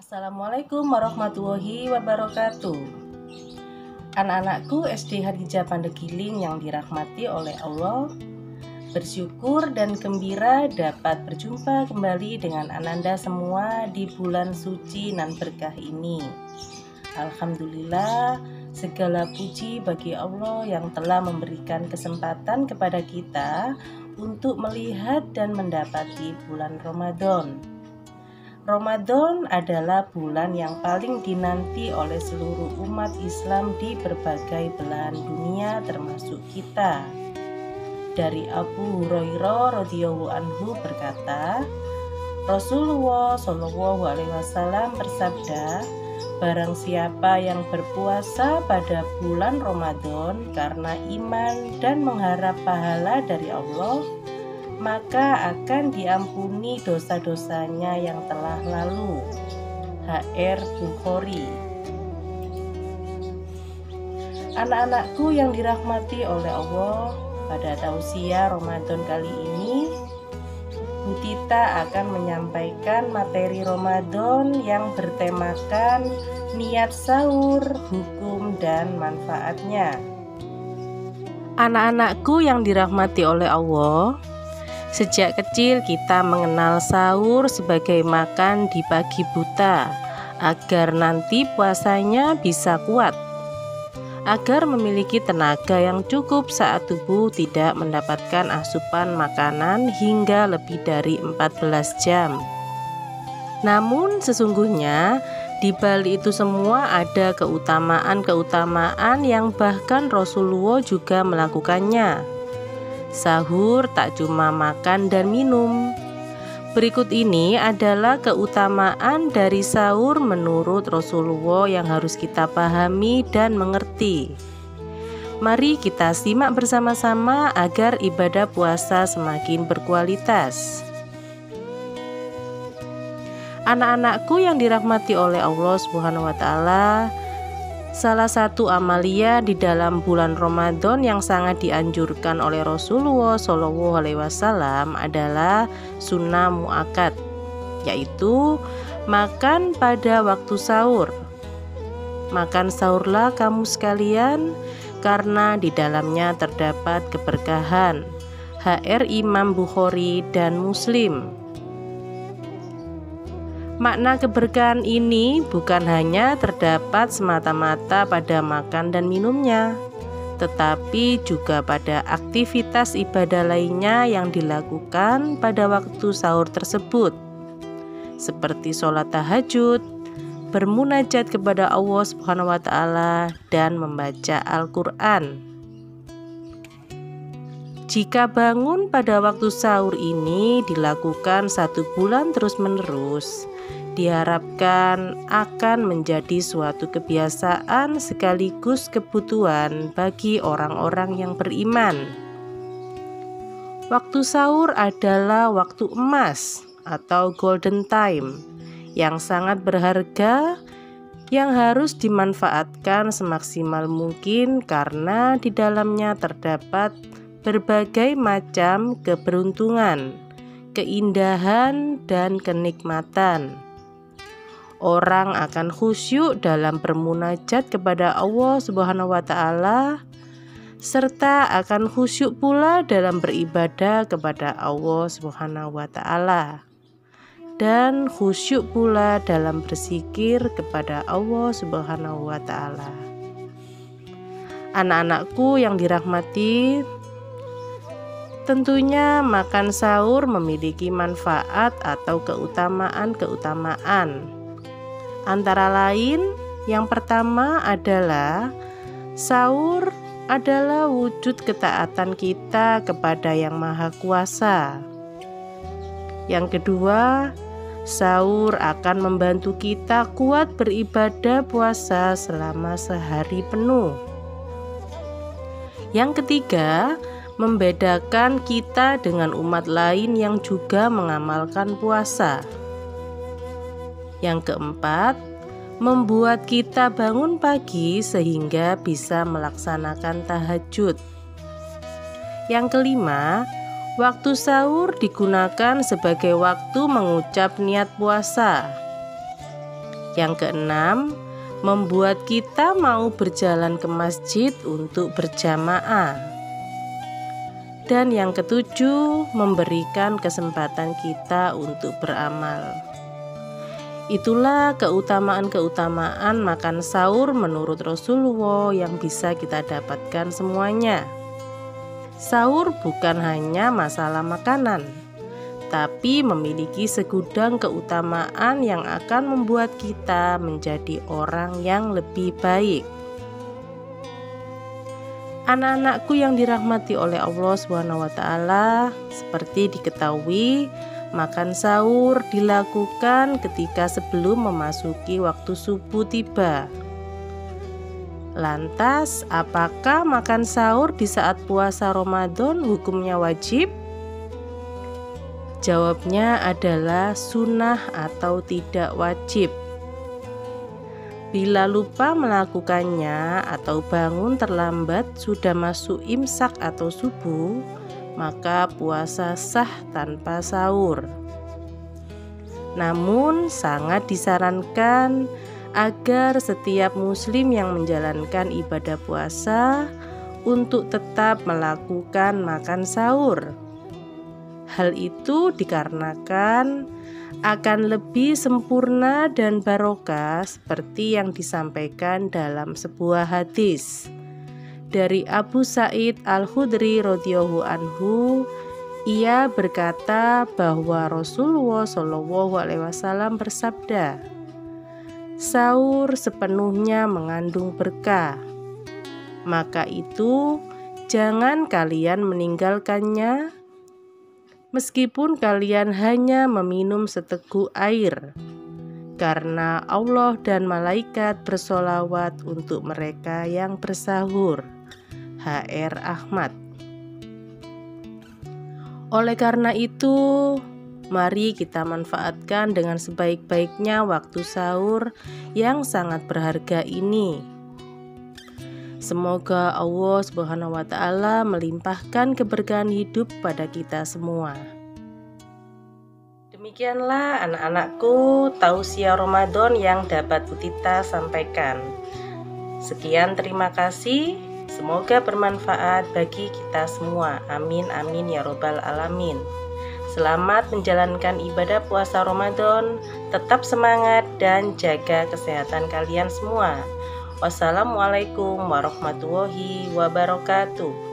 Assalamualaikum warahmatullahi wabarakatuh. Anak-anakku SD Hadijah Pandegiling yang dirahmati oleh Allah, bersyukur dan gembira dapat berjumpa kembali dengan Ananda semua di bulan suci nan berkah ini. Alhamdulillah, segala puji bagi Allah yang telah memberikan kesempatan kepada kita untuk melihat dan mendapati bulan Ramadan. Ramadan adalah bulan yang paling dinanti oleh seluruh umat Islam di berbagai belahan dunia termasuk kita. Dari Abu Hurairah radhiyallahu anhu berkata, Rasulullah Shallallahu alaihi wasallam bersabda, barang siapa yang berpuasa pada bulan Ramadan karena iman dan mengharap pahala dari Allah, maka akan diampuni dosa-dosanya yang telah lalu. HR Bukhari. Anak-anakku yang dirahmati oleh Allah, pada tausiah Ramadan kali ini Bu Tita akan menyampaikan materi Ramadan yang bertemakan niat sahur, hukum dan manfaatnya. Anak-anakku yang dirahmati oleh Allah, sejak kecil kita mengenal sahur sebagai makan di pagi buta, agar nanti puasanya bisa kuat, agar memiliki tenaga yang cukup saat tubuh tidak mendapatkan asupan makanan hingga lebih dari 14 jam. Namun sesungguhnya di balik itu semua ada keutamaan-keutamaan yang bahkan Rasulullah juga melakukannya. Sahur tak cuma makan dan minum. Berikut ini adalah keutamaan dari sahur menurut Rasulullah yang harus kita pahami dan mengerti. Mari kita simak bersama-sama agar ibadah puasa semakin berkualitas. Anak-anakku yang dirahmati oleh Allah Subhanahu wa taala, salah satu amalia di dalam bulan Ramadan yang sangat dianjurkan oleh Rasulullah Shallallahu alaihi wasallam adalah sunnah muakkad, yaitu makan pada waktu sahur. Makan sahurlah kamu sekalian, karena di dalamnya terdapat keberkahan. HR Imam Bukhari dan Muslim. Makna keberkahan ini bukan hanya terdapat semata-mata pada makan dan minumnya, tetapi juga pada aktivitas ibadah lainnya yang dilakukan pada waktu sahur tersebut, seperti sholat tahajud, bermunajat kepada Allah Subhanahu wa taala, dan membaca Al-Quran. Jika bangun pada waktu sahur ini dilakukan 1 bulan terus-menerus, diharapkan akan menjadi suatu kebiasaan sekaligus kebutuhan bagi orang-orang yang beriman. Waktu sahur adalah waktu emas atau golden time yang sangat berharga, yang harus dimanfaatkan semaksimal mungkin karena di dalamnya terdapat berbagai macam keberuntungan, keindahan, dan kenikmatan. Orang akan khusyuk dalam bermunajat kepada Allah Subhanahu wa taala, serta akan khusyuk pula dalam beribadah kepada Allah Subhanahu wa taala, dan khusyuk pula dalam berzikir kepada Allah Subhanahu wa taala. Anak-anakku yang dirahmati, tentunya makan sahur memiliki manfaat atau keutamaan-keutamaan. Antara lain, yang pertama adalah sahur adalah wujud ketaatan kita kepada Yang Maha Kuasa. Yang kedua, Sahur akan membantu kita kuat beribadah puasa selama sehari penuh. Yang ketiga, membedakan kita dengan umat lain yang juga mengamalkan puasa. Yang keempat, membuat kita bangun pagi sehingga bisa melaksanakan tahajud. Yang kelima, waktu sahur digunakan sebagai waktu mengucap niat puasa. Yang keenam, membuat kita mau berjalan ke masjid untuk berjamaah. Dan yang ketujuh, memberikan kesempatan kita untuk beramal. Itulah keutamaan-keutamaan makan sahur menurut Rasulullah yang bisa kita dapatkan semuanya. Sahur bukan hanya masalah makanan, tapi memiliki segudang keutamaan yang akan membuat kita menjadi orang yang lebih baik. Anak-anakku yang dirahmati oleh Allah SWT, seperti diketahui, makan sahur dilakukan ketika sebelum memasuki waktu subuh tiba. Lantas, apakah makan sahur di saat puasa Ramadan hukumnya wajib? Jawabnya adalah sunnah atau tidak wajib. Bila lupa melakukannya atau bangun terlambat sudah masuk imsak atau subuh, maka puasa sah tanpa sahur. Namun sangat disarankan agar setiap muslim yang menjalankan ibadah puasa untuk tetap melakukan makan sahur. Hal itu dikarenakan akan lebih sempurna dan barokah seperti yang disampaikan dalam sebuah hadis dari Abu Sa'id Al-Khudri radhiyallahu anhu. Ia berkata bahwa Rasulullah SAW bersabda, "Sahur sepenuhnya mengandung berkah, maka itu jangan kalian meninggalkannya meskipun kalian hanya meminum seteguk air, karena Allah dan malaikat bersolawat untuk mereka yang bersahur." H.R. Ahmad. Oleh karena itu, mari kita manfaatkan dengan sebaik-baiknya waktu sahur yang sangat berharga ini. Semoga Allah SWT melimpahkan keberkahan hidup pada kita semua. Demikianlah anak-anakku tausiah Ramadan yang dapat Utita sampaikan. Sekian, terima kasih. Semoga bermanfaat bagi kita semua. Amin amin ya robbal alamin. Selamat menjalankan ibadah puasa Ramadan. Tetap semangat dan jaga kesehatan kalian semua. Wassalamualaikum warahmatullahi wabarakatuh.